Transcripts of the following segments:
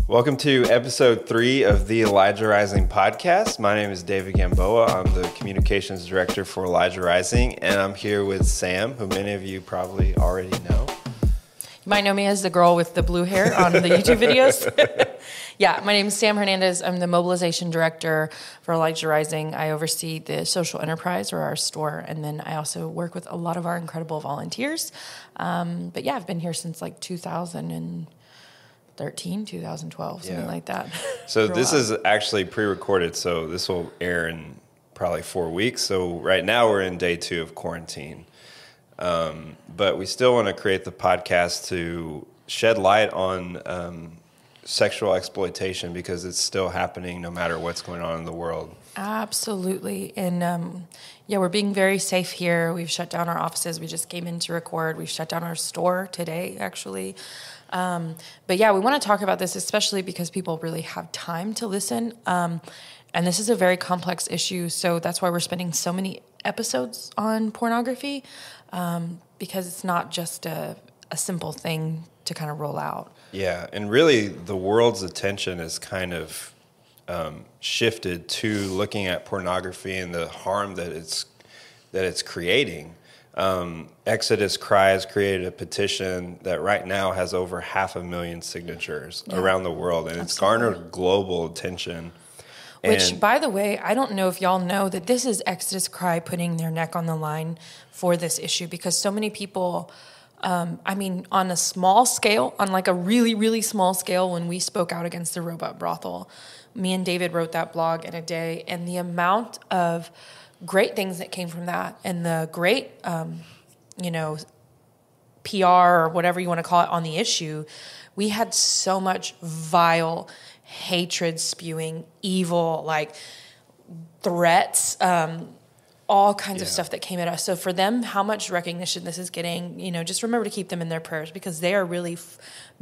Welcome to episode 3 of the Elijah Rising podcast. My name is David Gamboa. I'm the communications director for Elijah Rising, and I'm here with Sam, who many of you probably already know. You might know me as the girl with the blue hair on the YouTube videos. Yeah, my name is Sam Hernandez. I'm the mobilization director for Elijah Rising. I oversee the social enterprise, or our store, and then I also work with a lot of our incredible volunteers. But yeah, I've been here since like 2013, 2012, something like that. So this is actually pre-recorded, so this will air in probably 4 weeks. So right now we're in day 2 of quarantine. But we still want to create the podcast to shed light on sexual exploitation because it's still happening no matter what's going on in the world. Absolutely. And we're being very safe here. We've shut down our offices. We just came in to record. We've shut down our store today, actually. But yeah, we want to talk about this, especially because people really have time to listen. And this is a very complex issue. So that's why we're spending so many episodes on pornography, because it's not just a simple thing to kind of roll out. Yeah, and really the world's attention is kind of shifted to looking at pornography and the harm that it's creating. Exodus Cry has created a petition that right now has over 500,000 signatures around the world, and it's garnered global attention. Which, by the way, I don't know if y'all know that this is Exodus Cry putting their neck on the line for this issue, because so many people, on a small scale, on like a really, really small scale, when we spoke out against the robot brothel, me and David wrote that blog in a day, and the amount of great things that came from that, and the great, PR or whatever you want to call it on the issue, we had so much vile hatred spewing, evil, like threats, all kinds of stuff that came at us. So for them, how much recognition this is getting, just remember to keep them in their prayers, because they are really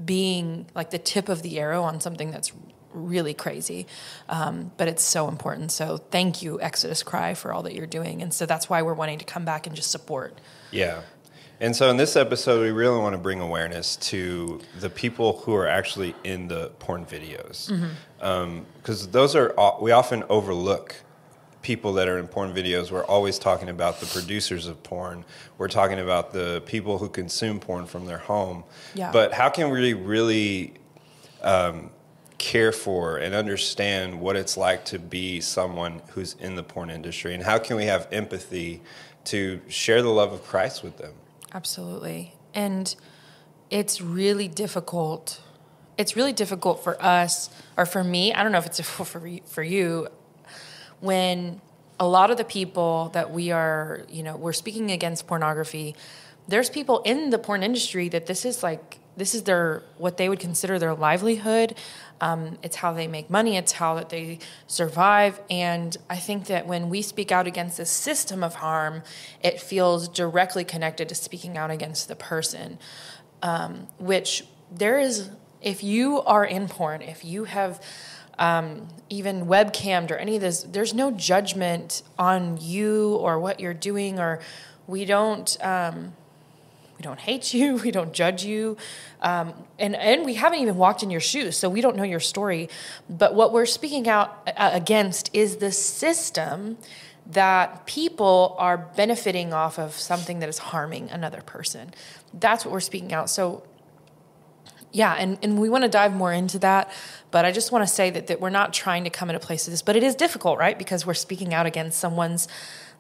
being like the tip of the arrow on something that's really crazy. But it's so important. So thank you, Exodus Cry, for all that you're doing. And so that's why we're wanting to come back and just support. Yeah. And so in this episode, we really want to bring awareness to the people who are actually in the porn videos. Because we often overlook people that are in porn videos. We're always talking about the producers of porn. We're talking about the people who consume porn from their home. Yeah. But how can we really care for and understand what it's like to be someone who's in the porn industry? And how can we have empathy to share the love of Christ with them? Absolutely. And it's really difficult. It's really difficult for us, or for me, I don't know if it's difficult for you, when a lot of the people that we are, we're speaking against pornography, there's people in the porn industry that this is their, what they would consider their livelihood. It's how they make money. It's how that they survive. And I think that when we speak out against this system of harm, it feels directly connected to speaking out against the person, which there is, if you are in porn, if you have even webcammed or any of this, there's no judgment on you or what you're doing, or we don't hate you, we don't judge you, and we haven't even walked in your shoes, so we don't know your story. But what we're speaking out against is the system that people are benefiting off of, something that is harming another person. That's what we're speaking out. So yeah, and we want to dive more into that, but I just want to say that we're not trying to come at a place of this, but it is difficult, right? Because we're speaking out against someone's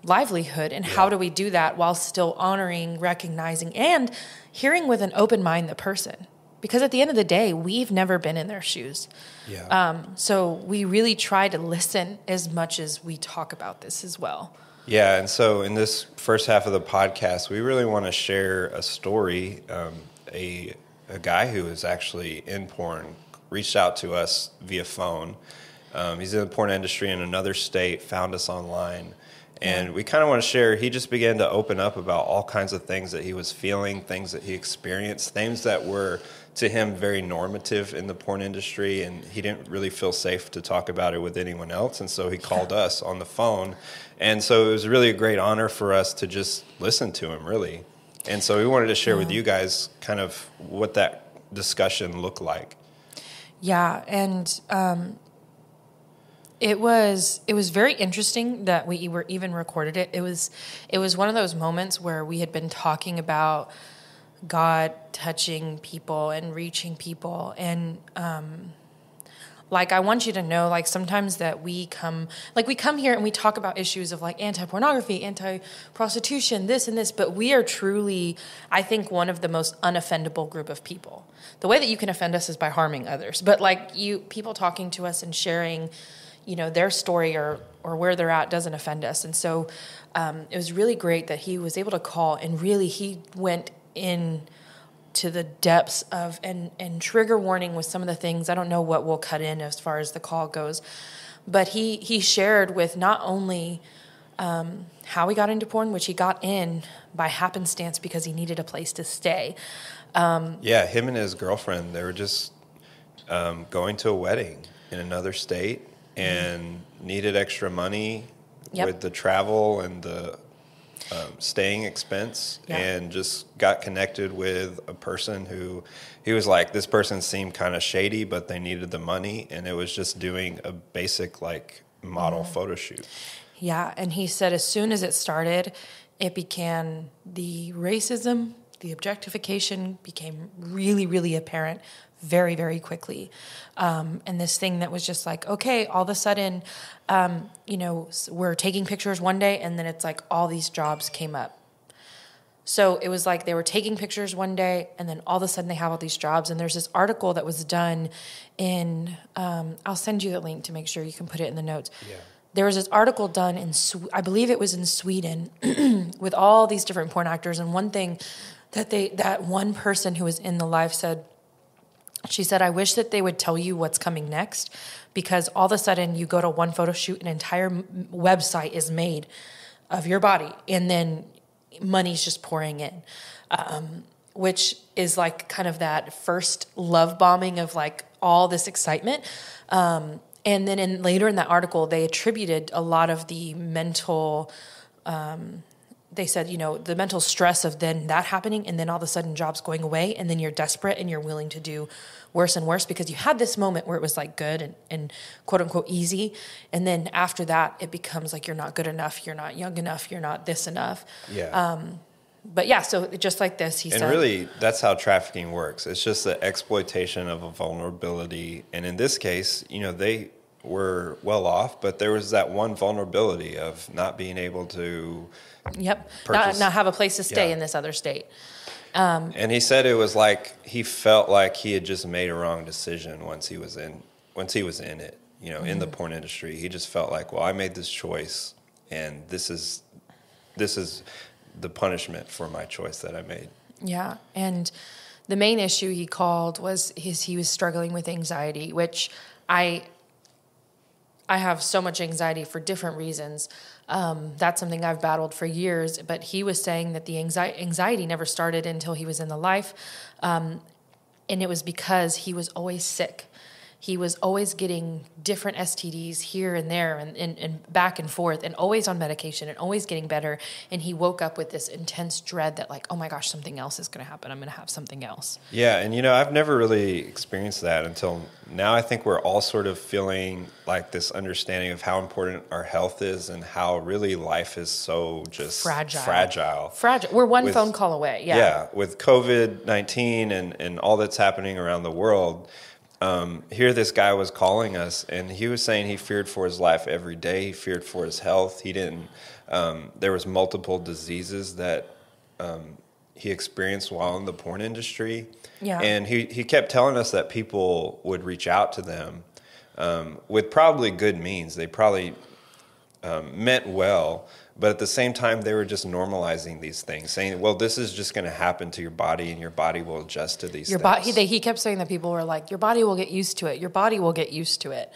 livelihood, and how do we do that while still honoring, recognizing, and hearing with an open mind the person? Because at the end of the day, we've never been in their shoes. So we really try to listen as much as we talk about this as well. Yeah, and so in this first half of the podcast, we really want to share a story. A guy who is actually in porn reached out to us via phone. He's in the porn industry in another state, found us online. And we kind of want to share, he just began to open up about all kinds of things that he was feeling, things that he experienced, things that were to him very normative in the porn industry, and he didn't really feel safe to talk about it with anyone else, and so he called us on the phone. And so it was really a great honor for us to just listen to him, really. And so we wanted to share with you guys kind of what that discussion looked like. Yeah, and it was very interesting that we were even recorded it. It was one of those moments where we had been talking about God touching people and reaching people, and like, I want you to know, like, sometimes that we come here and we talk about issues of, like, anti-pornography, anti-prostitution, this and this, but we are truly, I think, one of the most unoffendable group of people. The way that you can offend us is by harming others, but, like, people talking to us and sharing, their story or where they're at doesn't offend us. And so it was really great that he was able to call, and really he went in to the depths of, and trigger warning with some of the things. I don't know what we'll cut in as far as the call goes, but he shared with not only how he got into porn, which he got in by happenstance because he needed a place to stay. Yeah, him and his girlfriend, they were just going to a wedding in another state and needed extra money with the travel and the staying expense, and just got connected with a person who he was like, this person seemed kind of shady, but they needed the money, and it was just doing a basic like model photo shoot. Yeah, and he said as soon as it started, it began, the racism, the objectification became really, really apparent very, very quickly. And this thing that was just like, okay, all of a sudden, we're taking pictures one day, and then it's like all these jobs came up. So it was like they were taking pictures one day, and then all of a sudden they have all these jobs. And there's this article that was done in, I'll send you the link to make sure you can put it in the notes. Yeah. There was this article done in, I believe it was in Sweden, with all these different porn actors. And one thing that one person who was in the live said, she said, I wish that they would tell you what's coming next, because all of a sudden you go to one photo shoot, an entire website is made of your body, and then money's just pouring in, which is like kind of that first love bombing of like all this excitement. And then later in that article, they attributed a lot of the mental, they said, the mental stress of then that happening, and then all of a sudden jobs going away, and then you're desperate and you're willing to do worse and worse because you had this moment where it was like good and quote unquote easy. And then after that, it becomes like you're not good enough, you're not young enough, you're not this enough. Yeah. But yeah, so just like this, he said. And really, that's how trafficking works. It's just the exploitation of a vulnerability. And in this case, they were well off, but there was that one vulnerability of not being able to not have a place to stay in this other state. And he said it was like he felt like he had just made a wrong decision once he was in it, in the porn industry. He just felt like, well, I made this choice, and this is the punishment for my choice that I made. Yeah, and the main issue he called was he was struggling with anxiety, which I have so much anxiety for different reasons. That's something I've battled for years, but he was saying that the anxiety never started until he was in the life. And it was because he was always sick. He was always getting different STDs here and there and back and forth, and always on medication and always getting better. And he woke up with this intense dread that like, oh my gosh, something else is going to happen. I'm going to have something else. Yeah. And, I've never really experienced that until now. I think we're all sort of feeling like this understanding of how important our health is and how really life is so just fragile. We're one phone call away. Yeah. Yeah. With COVID-19 and all that's happening around the world, here this guy was calling us, and he was saying he feared for his life every day. He feared for his health. He didn't, there was multiple diseases that he experienced while in the porn industry. Yeah. And he kept telling us that people would reach out to them with probably good means. They probably meant well, but at the same time, they were just normalizing these things, saying, well, this is just going to happen to your body, and your body will adjust to these things. He kept saying that people were like, your body will get used to it. Your body will get used to it.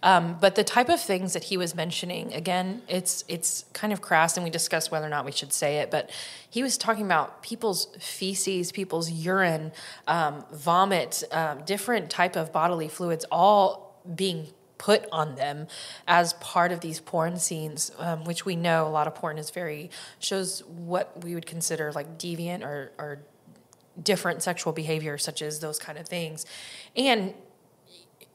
But the type of things that he was mentioning, again, it's kind of crass, and we discussed whether or not we should say it, but he was talking about people's feces, people's urine, vomit, different type of bodily fluids, all being put on them as part of these porn scenes, which we know a lot of porn shows what we would consider like deviant or different sexual behavior, such as those kind of things. And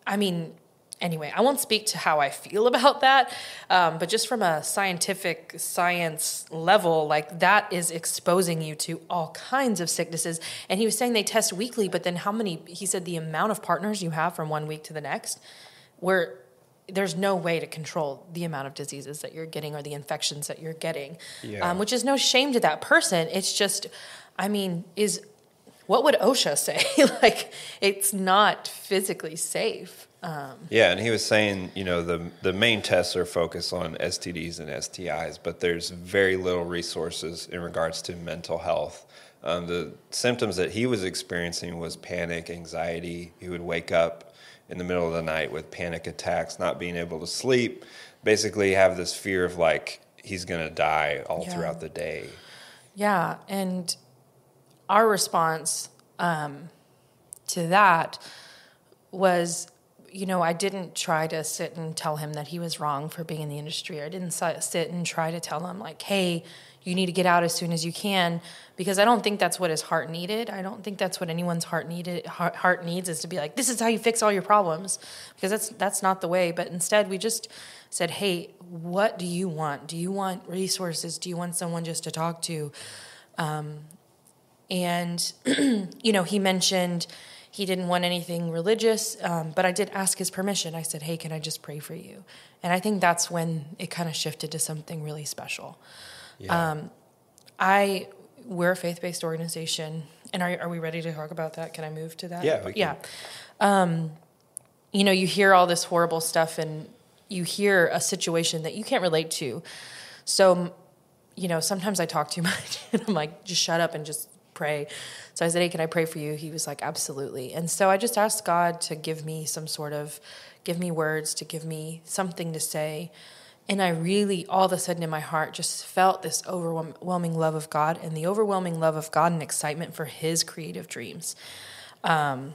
I mean, anyway, I won't speak to how I feel about that, but just from a science level, like that is exposing you to all kinds of sicknesses. And he was saying they test weekly, but then he said the amount of partners you have from one week to the next, where there's no way to control the amount of diseases that you're getting or the infections that you're getting, which is no shame to that person. It's just, I mean, what would OSHA say? Like, it's not physically safe. And he was saying, the main tests are focused on STDs and STIs, but there's very little resources in regards to mental health. The symptoms that he was experiencing was panic, anxiety. He would wake up in the middle of the night with panic attacks, not being able to sleep, basically have this fear of like he's going to die all throughout the day. Yeah, and our response to that was, I didn't try to sit and tell him that he was wrong for being in the industry. I didn't sit and try to tell him like, hey, you need to get out as soon as you can, because I don't think that's what his heart needed. I don't think that's what anyone's heart needs, is to be like, this is how you fix all your problems, because that's not the way. But instead, we just said, hey, what do you want? Do you want resources? Do you want someone just to talk to? And, he mentioned he didn't want anything religious, but I did ask his permission. I said, hey, can I just pray for you? And I think that's when it kind of shifted to something really special. Yeah. We're a faith-based organization. And are we ready to talk about that? Can I move to that? Yeah, we can. Yeah. You hear all this horrible stuff, and you hear a situation that you can't relate to. So, sometimes I talk too much, and I'm like, just shut up and just pray. So I said, hey, can I pray for you? He was like, absolutely. And so I just asked God to give me give me words, to give me something to say. And I really, all of a sudden in my heart, just felt this overwhelming love of God, and the overwhelming love of God and excitement for his creative dreams. And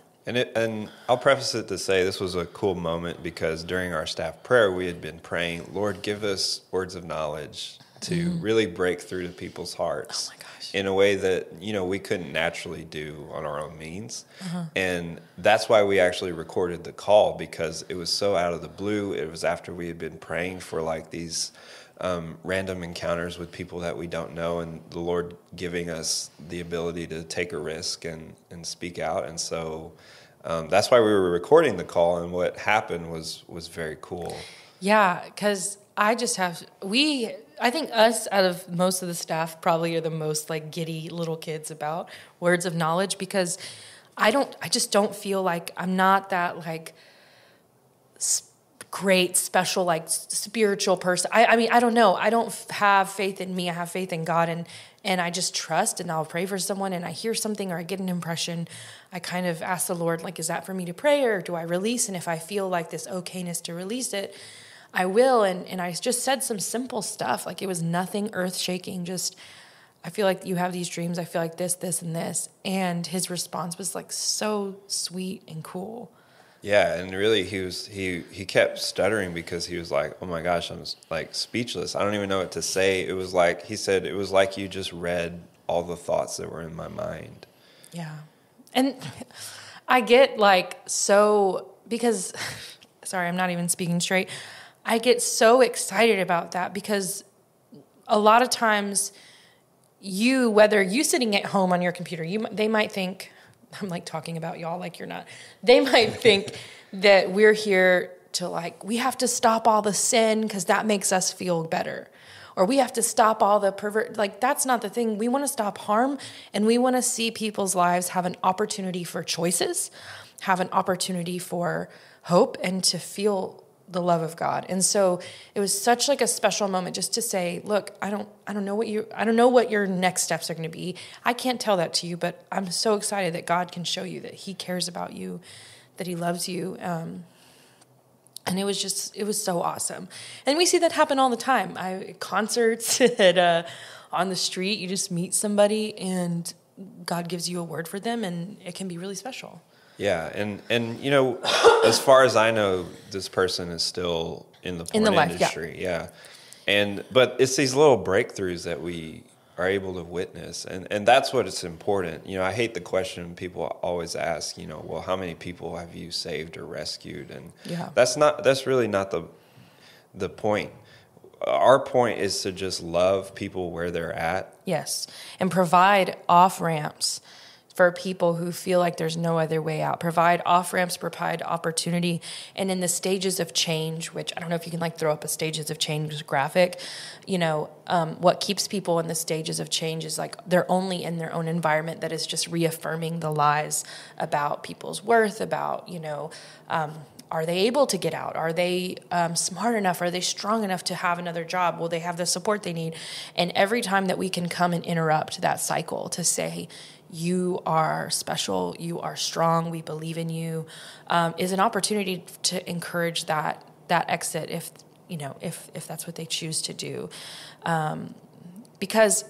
I'll preface it to say this was a cool moment, because during our staff prayer, we had been praying, Lord, give us words of knowledge to really break through to people's hearts in a way that, we couldn't naturally do on our own means. And that's why we actually recorded the call, because it was so out of the blue. It was after we had been praying for like these random encounters with people that we don't know, and the Lord giving us the ability to take a risk and speak out. And so that's why we were recording the call, and what happened was very cool. Yeah, because I think us out of most of the staff probably are the most like giddy little kids about words of knowledge, because I just don't feel like I'm not that like great, special, like spiritual person. I mean, I don't know. I don't have faith in me. I have faith in God, and I just trust, and I'll pray for someone, and I hear something or I get an impression. I kind of ask the Lord, like, is that for me to pray, or do I release? And if I feel like this okayness to release it, I will. And I just said some simple stuff. Like, it was nothing earth-shaking. Just, I feel like you have these dreams. I feel like this, and this. And his response was like so sweet and cool. Yeah, and really he kept stuttering, because he was like, oh my gosh, I'm like speechless. I don't even know what to say. It was like, he said, it was like you just read all the thoughts that were in my mind. Yeah. And I get like because, sorry, I'm not even speaking straight. I get so excited about that, because a lot of times whether you sitting at home on your computer, they might think, I'm like talking about y'all like you're not. They might think that we're here to like, we have to stop all the sin because that makes us feel better. Or we have to stop all the pervert. Like, that's not the thing. We want to stop harm, and we want to see people's lives have an opportunity for choices, have an opportunity for hope, and to feel the love of God. And so it was such like a special moment just to say, look, I don't know what your next steps are going to be. I can't tell that to you, but I'm so excited that God can show you that he cares about you, that he loves you. And it was so awesome. And we see that happen all the time. Concerts, on the street, you just meet somebody and God gives you a word for them, and it can be really special. Yeah, and as far as I know, this person is still in the porn industry. Yeah. But it's these little breakthroughs that we are able to witness. And that's what it's important. I hate the question people always ask, well, how many people have you saved or rescued? And that's really not the point. Our point is to just love people where they're at. Yes. And provide off-ramps for people who feel like there's no other way out. Provide off-ramps, provide opportunity. And in the stages of change, which I don't know if you can throw up a stages of change graphic, what keeps people in the stages of change is they're only in their own environment that is just reaffirming the lies about people's worth, about, are they able to get out? Are they smart enough? Are they strong enough to have another job? Will they have the support they need? And every time that we can come and interrupt that cycle to say, you are special, you are strong, we believe in you, is an opportunity to encourage that exit if that's what they choose to do. Because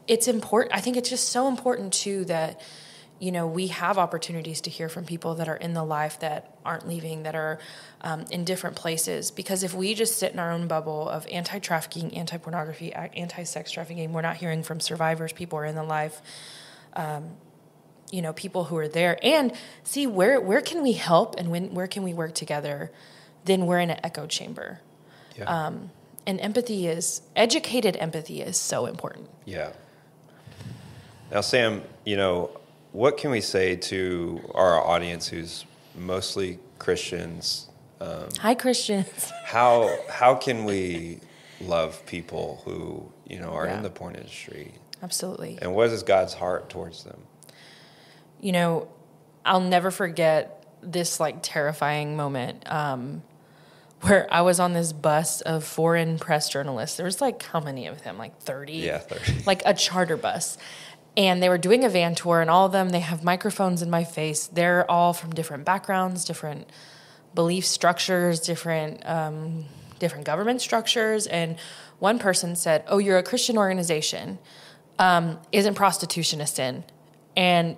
it's important. I think it's just so important too that we have opportunities to hear from people that are in the life that aren't leaving, that are in different places. Because if we just sit in our own bubble of anti-trafficking, anti-pornography, anti-sex trafficking, we're not hearing from survivors, people who are in the life, people who are there, and see where can we help and where can we work together, then we're in an echo chamber. Yeah. And educated empathy is so important. Yeah. Now, Sam, what can we say to our audience who's mostly Christians? Hi, Christians. How can we love people who, are in the porn industry? Absolutely. And what is God's heart towards them? I'll never forget this terrifying moment where I was on this bus of foreign press journalists. There was how many of them? 30? Yeah, 30. A charter bus. And they were doing a van tour, and all of them, they have microphones in my face. They're all from different backgrounds, different belief structures, different government structures. And one person said, "Oh, you're a Christian organization. Isn't prostitution a sin?" And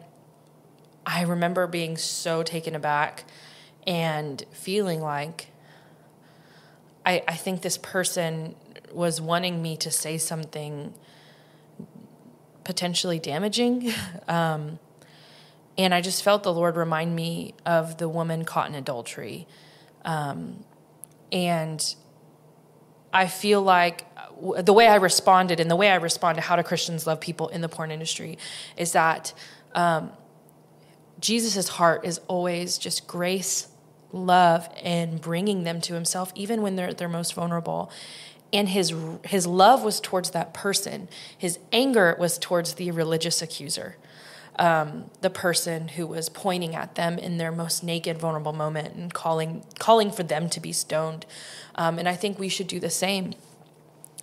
I remember being so taken aback and feeling like I think this person was wanting me to say something potentially damaging. And I just felt the Lord remind me of the woman caught in adultery. And I feel like the way I responded and the way I respond to how do Christians love people in the porn industry is that Jesus' heart is always just grace, love, and bringing them to himself, even when they're at their most vulnerable. And his love was towards that person. His anger was towards the religious accuser, the person who was pointing at them in their most naked, vulnerable moment and calling for them to be stoned. And I think we should do the same.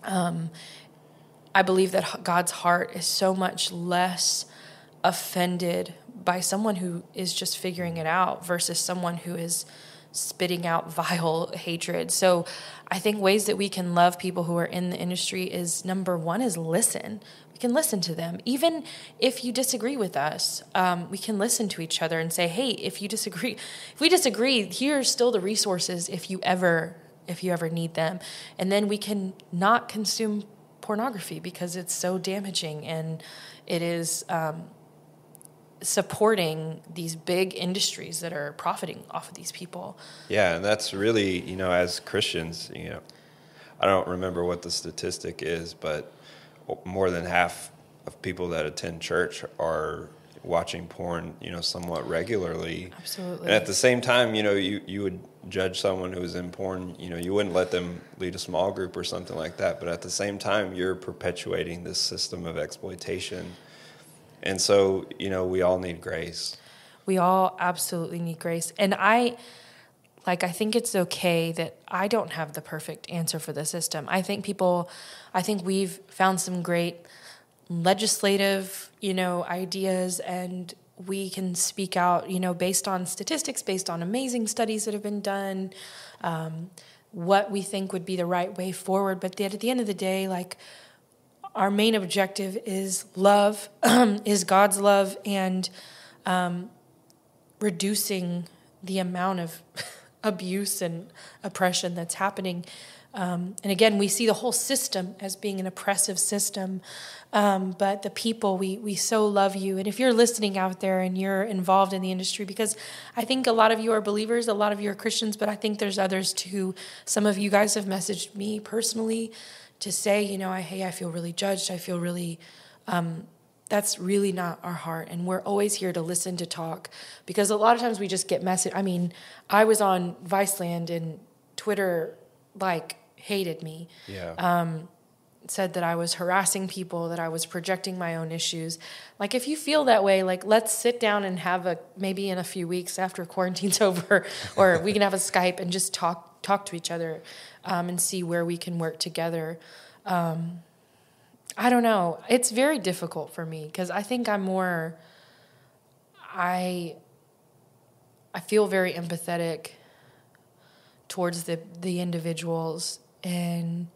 I believe that God's heart is so much less offended by someone who is just figuring it out versus someone who is spitting out vile hatred. So I think ways that we can love people who are in the industry is, number one, is listen. We can listen to them. Even if you disagree with us, we can listen to each other and say, hey, if we disagree, here's still the resources if you ever need them. And then we can not consume pornography because it's so damaging and it is supporting these big industries that are profiting off of these people. Yeah, and that's really, as Christians, I don't remember what the statistic is, but more than half of people that attend church are watching porn, somewhat regularly. Absolutely. And at the same time, you would judge someone who is in porn, you wouldn't let them lead a small group or something like that. But at the same time, you're perpetuating this system of exploitation. And so, we all need grace. We all absolutely need grace. And I think it's okay that I don't have the perfect answer for the system. I think we've found some great legislative, ideas, and we can speak out, based on statistics, based on amazing studies that have been done, what we think would be the right way forward. But at the end of the day, our main objective is love, is God's love, and reducing the amount of abuse and oppression that's happening. And again, we see the whole system as being an oppressive system. But the people, we so love you. And if you're listening out there and you're involved in the industry, because I think a lot of you are believers, a lot of you are Christians, but I think there's others too. Some of you guys have messaged me personally to say, hey, I feel really judged. I feel really, that's really not our heart. And we're always here to listen, to talk, because a lot of times we just get message. I mean, I was on Viceland and Twitter, hated me. Yeah. Said that I was harassing people, that I was projecting my own issues. If you feel that way, let's sit down and have maybe in a few weeks after quarantine's over, or we can have a Skype and just talk to each other, and see where we can work together. I don't know. It's very difficult for me because I think I feel very empathetic towards the individuals, and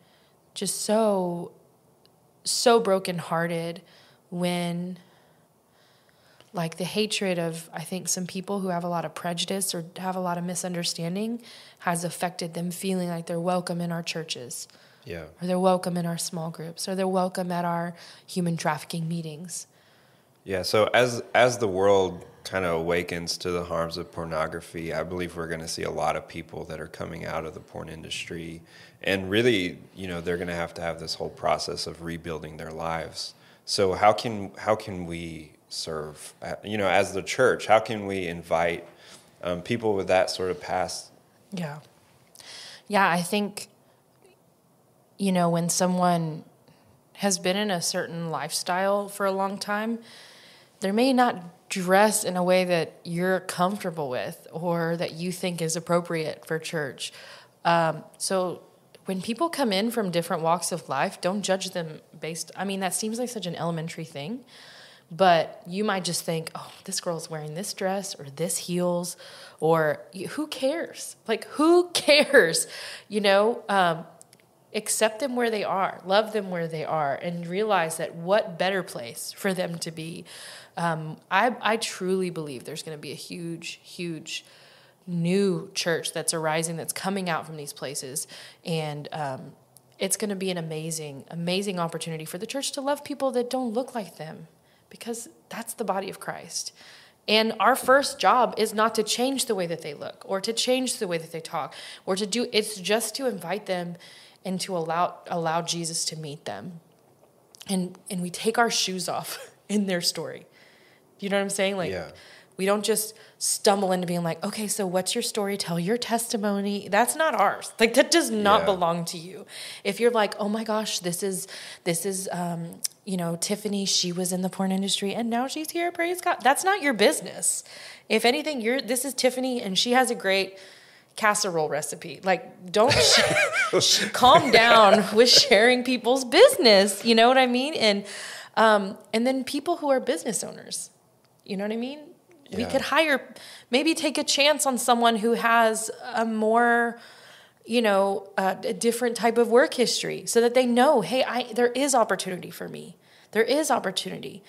just so brokenhearted when the hatred of, I think, some people who have a lot of prejudice or have a lot of misunderstanding has affected them feeling like they're welcome in our churches. Yeah. Or they're welcome in our small groups, or they're welcome at our human trafficking meetings. Yeah, so as the world kind of awakens to the harms of pornography, I believe we're going to see a lot of people that are coming out of the porn industry. And really, they're going to have this whole process of rebuilding their lives. So how can we serve, as the church? How can we invite people with that sort of past? Yeah. Yeah, I think, when someone has been in a certain lifestyle for a long time, they may not dress in a way that you're comfortable with or that you think is appropriate for church. So when people come in from different walks of life, don't judge them that seems like such an elementary thing, but you might just think, oh, this girl's wearing this dress or this heels, or who cares? Who cares? Accept them where they are, love them where they are, and realize that what better place for them to be. I truly believe there's going to be a huge, huge new church that's arising, that's coming out from these places. And it's going to be an amazing, amazing opportunity for the church to love people that don't look like them, because that's the body of Christ. And our first job is not to change the way that they look or to change the way that they talk or it's just to invite them and to allow Jesus to meet them. And we take our shoes off in their story. You know what I'm saying? Yeah. We don't just stumble into being like, okay, so what's your story? Tell your testimony. That's not ours. That does not belong to you. If you're like, oh my gosh, this is Tiffany, she was in the porn industry and now she's here, praise God. That's not your business. If anything, this is Tiffany and she has a great casserole recipe. Don't calm down with sharing people's business. You know what I mean? And then people who are business owners, you know what I mean? Yeah. We could maybe take a chance on someone who has a more, a different type of work history, so that they know, hey, there is opportunity for me. There is opportunity.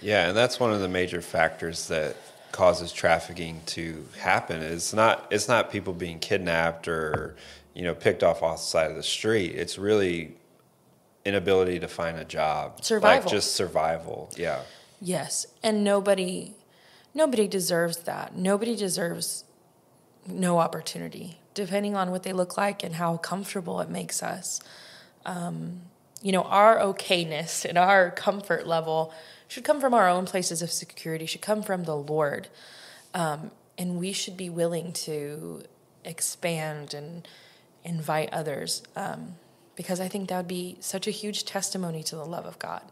Yeah, and that's one of the major factors that causes trafficking to happen. It's not people being kidnapped or picked off the side of the street. It's really inability to find a job, survival, just survival. Yeah. Yes, and nobody deserves that. Nobody deserves no opportunity, depending on what they look like and how comfortable it makes us. Our okayness and our comfort level should come from our own places of security, should come from the Lord. And we should be willing to expand and invite others, because I think that would be such a huge testimony to the love of God,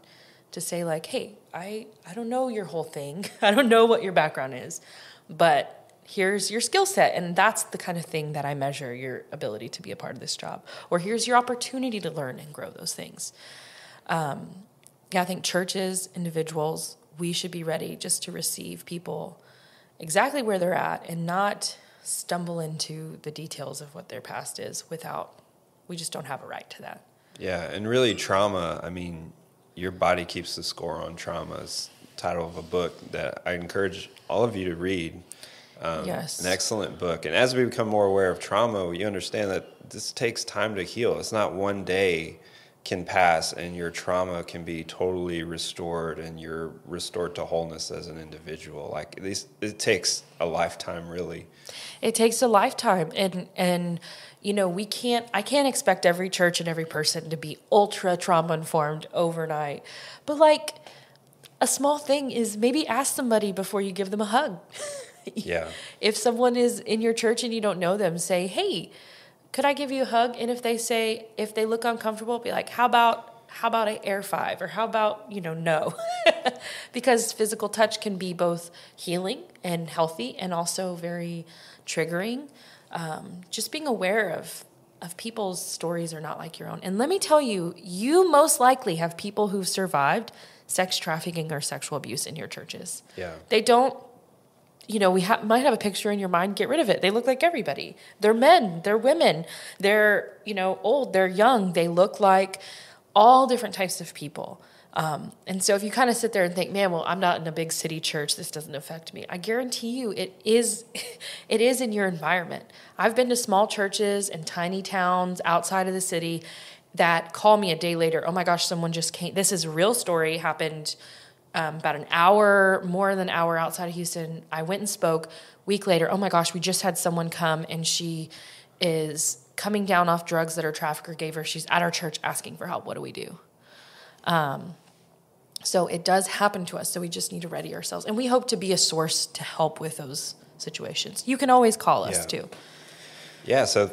to say hey, I don't know your whole thing. I don't know what your background is, but here's your skill set. And that's the kind of thing that I measure your ability to be a part of this job. Or here's your opportunity to learn and grow those things. I think churches, individuals, we should be ready just to receive people exactly where they're at and not stumble into the details of what their past is we just don't have a right to that. Yeah, and really trauma, Your Body Keeps the Score on Trauma is the title of a book that I encourage all of you to read. Yes. An excellent book. And as we become more aware of trauma, you understand that this takes time to heal. It's not one day can pass and your trauma can be totally restored and you're restored to wholeness as an individual. Like it takes a lifetime, really. It takes a lifetime, and you know, I can't expect every church and every person to be ultra trauma informed overnight. But like a small thing is maybe ask somebody before you give them a hug. Yeah. If someone is in your church and you don't know them, say, "Hey, could I give you a hug?" And if they look uncomfortable, be like, "How about an air five?" Or how about, no. Because physical touch can be both healing and healthy and also very triggering. Just being aware of people's stories are not like your own. And let me tell you, you most likely have people who've survived sex trafficking or sexual abuse in your churches. Yeah. They don't, might have a picture in your mind, get rid of it. They look like everybody. They're men, they're women, they're, old, they're young. They look like all different types of people. And so if you kind of sit there and think, man, well, I'm not in a big city church, this doesn't affect me. I guarantee you it is in your environment. I've been to small churches and tiny towns outside of the city that call me a day later. Oh my gosh, someone just came. This is a real story, happened about more than an hour outside of Houston. I went and spoke. Week later, oh my gosh, we just had someone come and she is coming down off drugs that her trafficker gave her. She's at our church asking for help. What do we do? So it does happen to us. So we just need to ready ourselves. And we hope to be a source to help with those situations. You can always call us too. Yeah, so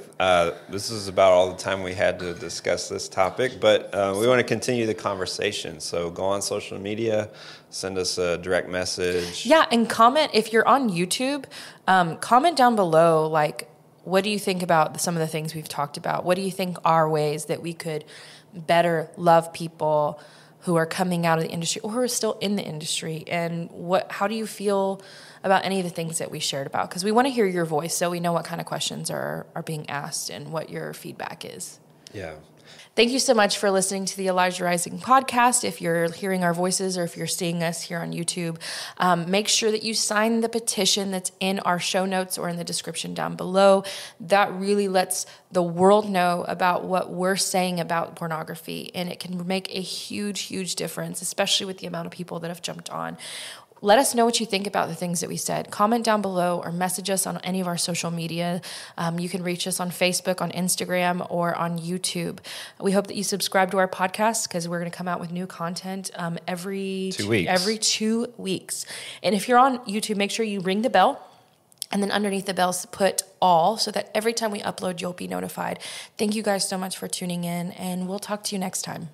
this is about all the time we had to discuss this topic, but we want to continue the conversation. So go on social media, send us a direct message. Yeah, and comment. If you're on YouTube, comment down below, like, what do you think about some of the things we've talked about? What do you think are ways that we could better love people who are coming out of the industry or who are still in the industry? And how do you feel about any of the things that we shared about? Because we want to hear your voice so we know what kind of questions are being asked and what your feedback is. Yeah. Thank you so much for listening to the Elijah Rising podcast. If you're hearing our voices or if you're seeing us here on YouTube, make sure that you sign the petition that's in our show notes or in the description down below. That really lets the world know about what we're saying about pornography, and it can make a huge, huge difference, especially with the amount of people that have jumped on. Let us know what you think about the things that we said. Comment down below or message us on any of our social media. You can reach us on Facebook, on Instagram, or on YouTube. We hope that you subscribe to our podcast because we're going to come out with new content every 2 weeks. Every 2 weeks. And if you're on YouTube, make sure you ring the bell. And then underneath the bells, put all so that every time we upload, you'll be notified. Thank you guys so much for tuning in, and we'll talk to you next time.